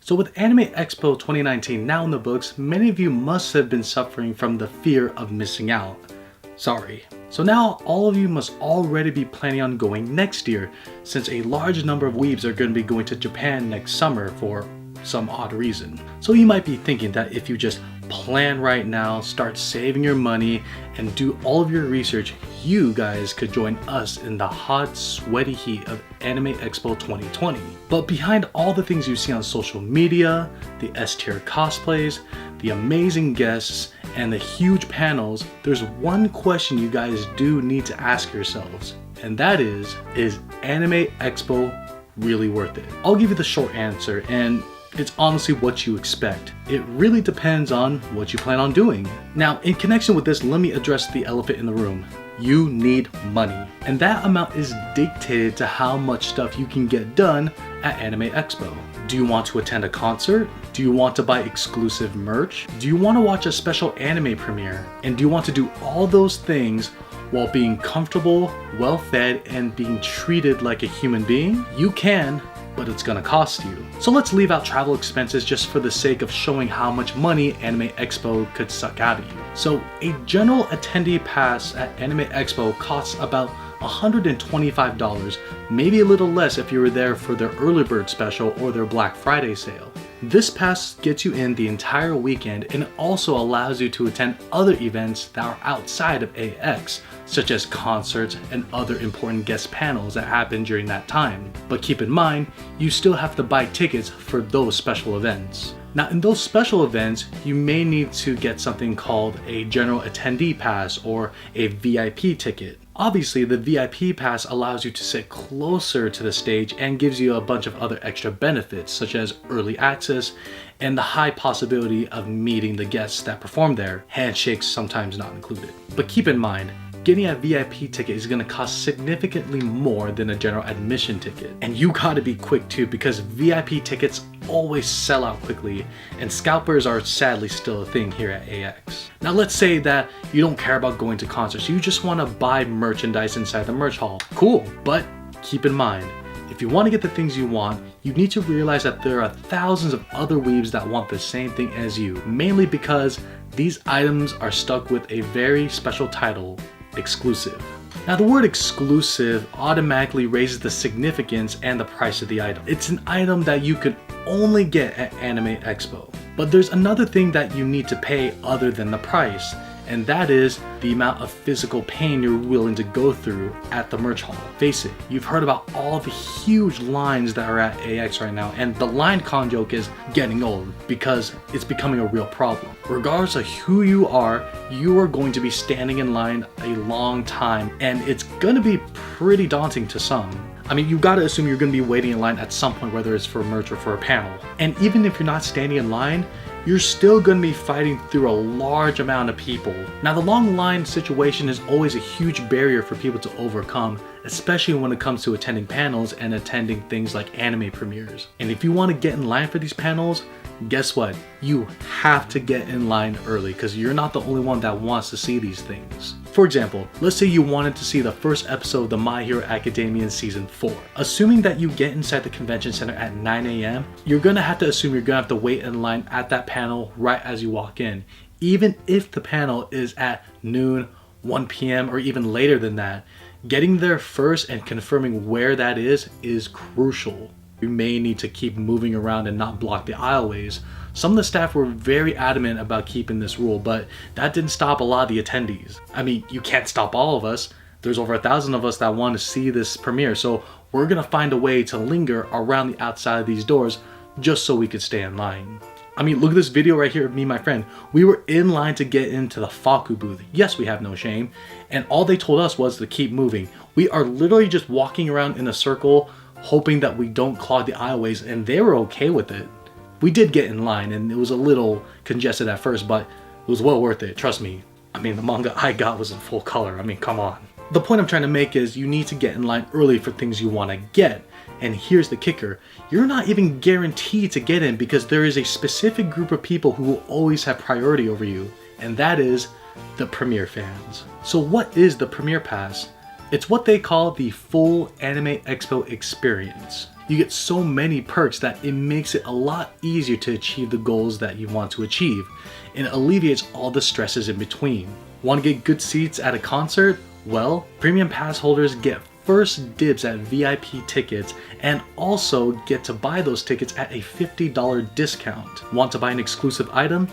So with Anime Expo 2019 now in the books, many of you must have been suffering from the fear of missing out. Sorry. So now all of you must already be planning on going next year, since a large number of weebs are going to be going to Japan next summer for some odd reason. So you might be thinking that if you just plan right now, start saving your money, and do all of your research, you guys could join us in the hot, sweaty heat of Anime Expo 2020. But behind all the things you see on social media, the S-tier cosplays, the amazing guests, and the huge panels, there's one question you guys do need to ask yourselves, and that is Anime Expo really worth it? I'll give you the short answer, and it's honestly what you expect. It really depends on what you plan on doing. Now, in connection with this, let me address the elephant in the room. You need money. And that amount is dictated to how much stuff you can get done at Anime Expo. Do you want to attend a concert? Do you want to buy exclusive merch? Do you want to watch a special anime premiere? And do you want to do all those things while being comfortable, well-fed, and being treated like a human being? You can, but it's gonna cost you. So let's leave out travel expenses just for the sake of showing how much money Anime Expo could suck out of you. So a general attendee pass at Anime Expo costs about $125, maybe a little less if you were there for their early bird special or their Black Friday sale. This pass gets you in the entire weekend and also allows you to attend other events that are outside of AX, such as concerts and other important guest panels that happen during that time. But keep in mind, you still have to buy tickets for those special events. Now in those special events, you may need to get something called a general attendee pass or a VIP ticket. Obviously, the VIP pass allows you to sit closer to the stage and gives you a bunch of other extra benefits, such as early access and the high possibility of meeting the guests that perform there, handshakes sometimes not included. But keep in mind, getting a VIP ticket is going to cost significantly more than a general admission ticket. And you gotta be quick too, because VIP tickets always sell out quickly, and scalpers are sadly still a thing here at AX. Now let's say that you don't care about going to concerts, you just want to buy merchandise inside the merch hall. Cool, but keep in mind, if you want to get the things you want, you need to realize that there are thousands of other weebs that want the same thing as you, mainly because these items are stuck with a very special title, exclusive. Now the word exclusive automatically raises the significance and the price of the item. It's an item that you could only get at Anime Expo. But there's another thing that you need to pay other than the price, and that is the amount of physical pain you're willing to go through at the merch hall. Face it, you've heard about all the huge lines that are at AX right now, and the line con joke is getting old because it's becoming a real problem. Regardless of who you are going to be standing in line a long time, and it's gonna be pretty daunting to some. I mean, you gotta assume you're gonna be waiting in line at some point, whether it's for merch or for a panel. And even if you're not standing in line, you're still going to be fighting through a large amount of people. Now the long line situation is always a huge barrier for people to overcome, especially when it comes to attending panels and attending things like anime premieres. And if you want to get in line for these panels, guess what? You have to get in line early because you're not the only one that wants to see these things. For example, let's say you wanted to see the first episode of the My Hero Academia Season 4. Assuming that you get inside the convention center at 9 a.m., you're gonna have to assume you're gonna have to wait in line at that panel right as you walk in, even if the panel is at noon, 1 p.m., or even later than that. Getting there first and confirming where that is crucial. You may need to keep moving around and not block the aisleways. Some of the staff were very adamant about keeping this rule, but that didn't stop a lot of the attendees. I mean, you can't stop all of us. There's over 1,000 of us that want to see this premiere, so we're gonna find a way to linger around the outside of these doors just so we could stay in line. I mean, look at this video right here of me and my friend. We were in line to get into the Faku booth. Yes, we have no shame. And all they told us was to keep moving. We are literally just walking around in a circle, hoping that we don't clog the aisleways, and they were okay with it. We did get in line, and it was a little congested at first, but it was well worth it, trust me. I mean, the manga I got was in full color. I mean, come on. The point I'm trying to make is you need to get in line early for things you want to get. And here's the kicker, you're not even guaranteed to get in because there is a specific group of people who will always have priority over you, and that is the premiere fans. So what is the premiere pass? It's what they call the full Anime Expo experience. You get so many perks that it makes it a lot easier to achieve the goals that you want to achieve, and it alleviates all the stresses in between. Want to get good seats at a concert? Well, premium pass holders get first dibs at VIP tickets and also get to buy those tickets at a $50 discount. Want to buy an exclusive item?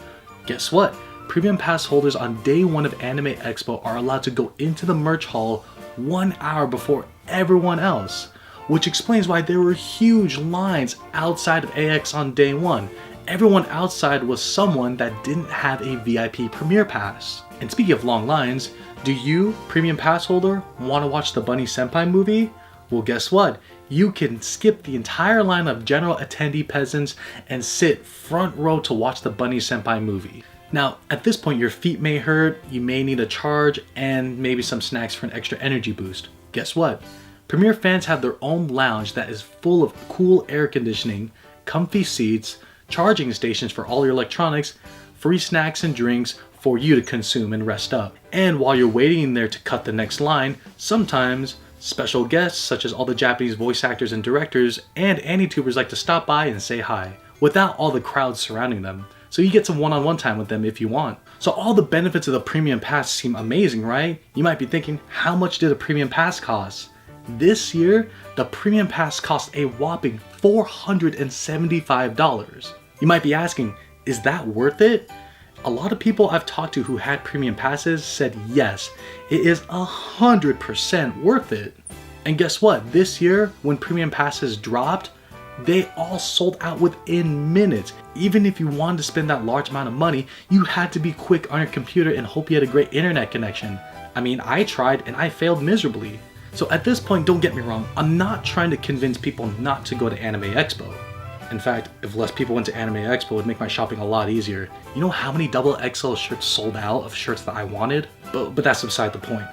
Guess what? Premium pass holders on day one of Anime Expo are allowed to go into the merch hall 1 hour before everyone else, which explains why there were huge lines outside of AX on day one. Everyone outside was someone that didn't have a VIP premiere pass. And speaking of long lines, do you, premium pass holder, want to watch the Bunny Senpai movie? Well, guess what? You can skip the entire line of general attendee peasants and sit front row to watch the Bunny Senpai movie. Now, at this point, your feet may hurt, you may need a charge, and maybe some snacks for an extra energy boost. Guess what? Premiere fans have their own lounge that is full of cool air conditioning, comfy seats, charging stations for all your electronics, free snacks and drinks for you to consume and rest up. And while you're waiting there to cut the next line, sometimes special guests such as all the Japanese voice actors and directors and AniTubers like to stop by and say hi, without all the crowds surrounding them. So you get some one-on-one time with them if you want. So all the benefits of the premium pass seem amazing, right? You might be thinking, how much did a premium pass cost? This year, the premium pass cost a whopping $475. You might be asking, is that worth it? A lot of people I've talked to who had premium passes said yes, it is 100% worth it. And guess what? This year, when premium passes dropped, they all sold out within minutes. Even if you wanted to spend that large amount of money, you had to be quick on your computer and hope you had a great internet connection. I mean, I tried and I failed miserably. So at this point, don't get me wrong, I'm not trying to convince people not to go to Anime Expo. In fact, if less people went to Anime Expo, it would make my shopping a lot easier. You know how many double XL shirts sold out of shirts that I wanted? But that's beside the point.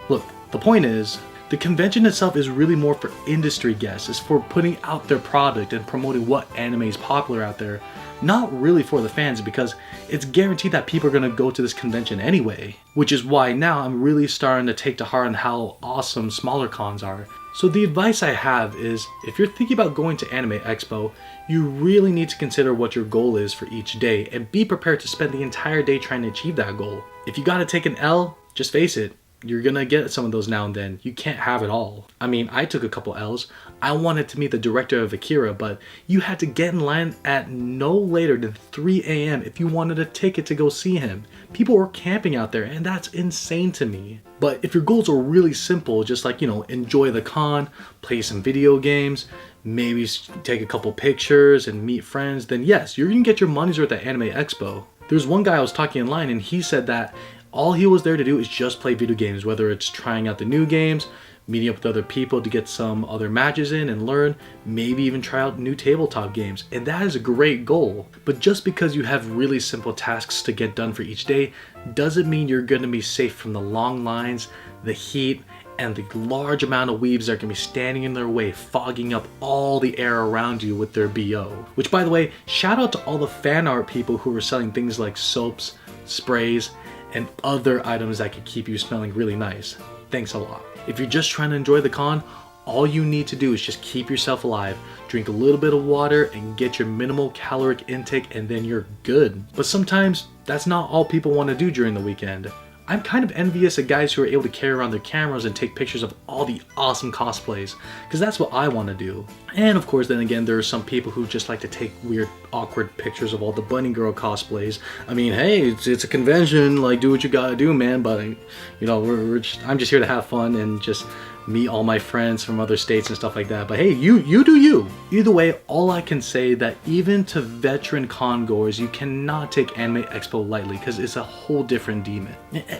Look, the point is, the convention itself is really more for industry guests. It's for putting out their product and promoting what anime is popular out there. Not really for the fans, because it's guaranteed that people are going to go to this convention anyway. Which is why now I'm really starting to take to heart on how awesome smaller cons are. So the advice I have is, if you're thinking about going to Anime Expo, you really need to consider what your goal is for each day and be prepared to spend the entire day trying to achieve that goal. If you gotta take an L, just face it, you're gonna get some of those now and then. You can't have it all. I mean, I took a couple L's. I wanted to meet the director of Akira, but you had to get in line at no later than 3 a.m. if you wanted a ticket to go see him. People were camping out there, and that's insane to me. But if your goals are really simple, just like, enjoy the con, play some video games, maybe take a couple pictures and meet friends, then yes, you're gonna get your money's worth at Anime Expo. There's one guy I was talking in line, and he said that all he was there to do is just play video games, whether it's trying out the new games, meeting up with other people to get some other matches in and learn, maybe even try out new tabletop games. And that is a great goal. But just because you have really simple tasks to get done for each day, doesn't mean you're going to be safe from the long lines, the heat, and the large amount of weebs that are going to be standing in their way, fogging up all the air around you with their BO. Which, by the way, shout out to all the fan art people who are selling things like soaps, sprays, and other items that could keep you smelling really nice. Thanks a lot. If you're just trying to enjoy the con, all you need to do is just keep yourself alive, drink a little bit of water, and get your minimal caloric intake, and then you're good. But sometimes that's not all people want to do during the weekend. I'm kind of envious of guys who are able to carry around their cameras and take pictures of all the awesome cosplays, because that's what I want to do. And of course, then again, there are some people who just like to take weird, awkward pictures of all the bunny girl cosplays. I mean, hey, it's a convention, like, do what you gotta do, man, but, I'm just here to have fun and just meet all my friends from other states and stuff like that. But hey, you do you. Either way, all I can say that even to veteran con goers, you cannot take Anime Expo lightly, because it's a whole different demon.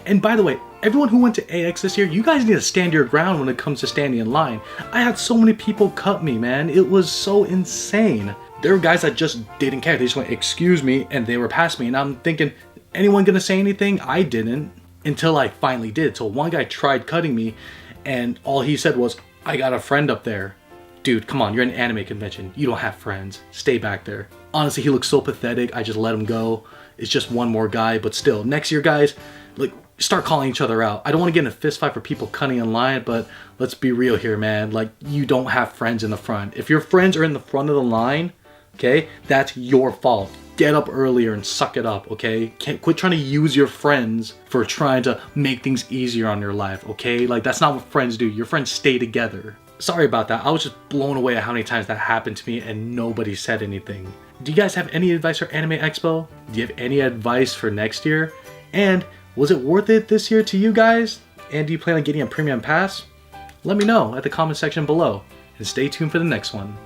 And by the way, everyone who went to AX this year, you guys need to stand your ground when it comes to standing in line. I had so many people cut me, man. It was so insane. There were guys that just didn't care. They just went, excuse me, and they were past me. And I'm thinking, anyone gonna say anything? I didn't, until I finally did. So one guy tried cutting me, and all he said was, I got a friend up there. Dude, come on, you're at an anime convention. You don't have friends. Stay back there. Honestly, he looked so pathetic. I just let him go. It's just one more guy, but still, next year, guys, like, start calling each other out. I don't want to get in a fist fight for people cutting in line, but let's be real here, man. Like, you don't have friends in the front. If your friends are in the front of the line, okay, that's your fault. Get up earlier and suck it up, okay? Quit trying to use your friends for trying to make things easier on your life, okay? Like, that's not what friends do. Your friends stay together. Sorry about that. I was just blown away at how many times that happened to me and nobody said anything. Do you guys have any advice for Anime Expo? Do you have any advice for next year? And was it worth it this year to you guys? And do you plan on getting a premium pass? Let me know at the comment section below and stay tuned for the next one.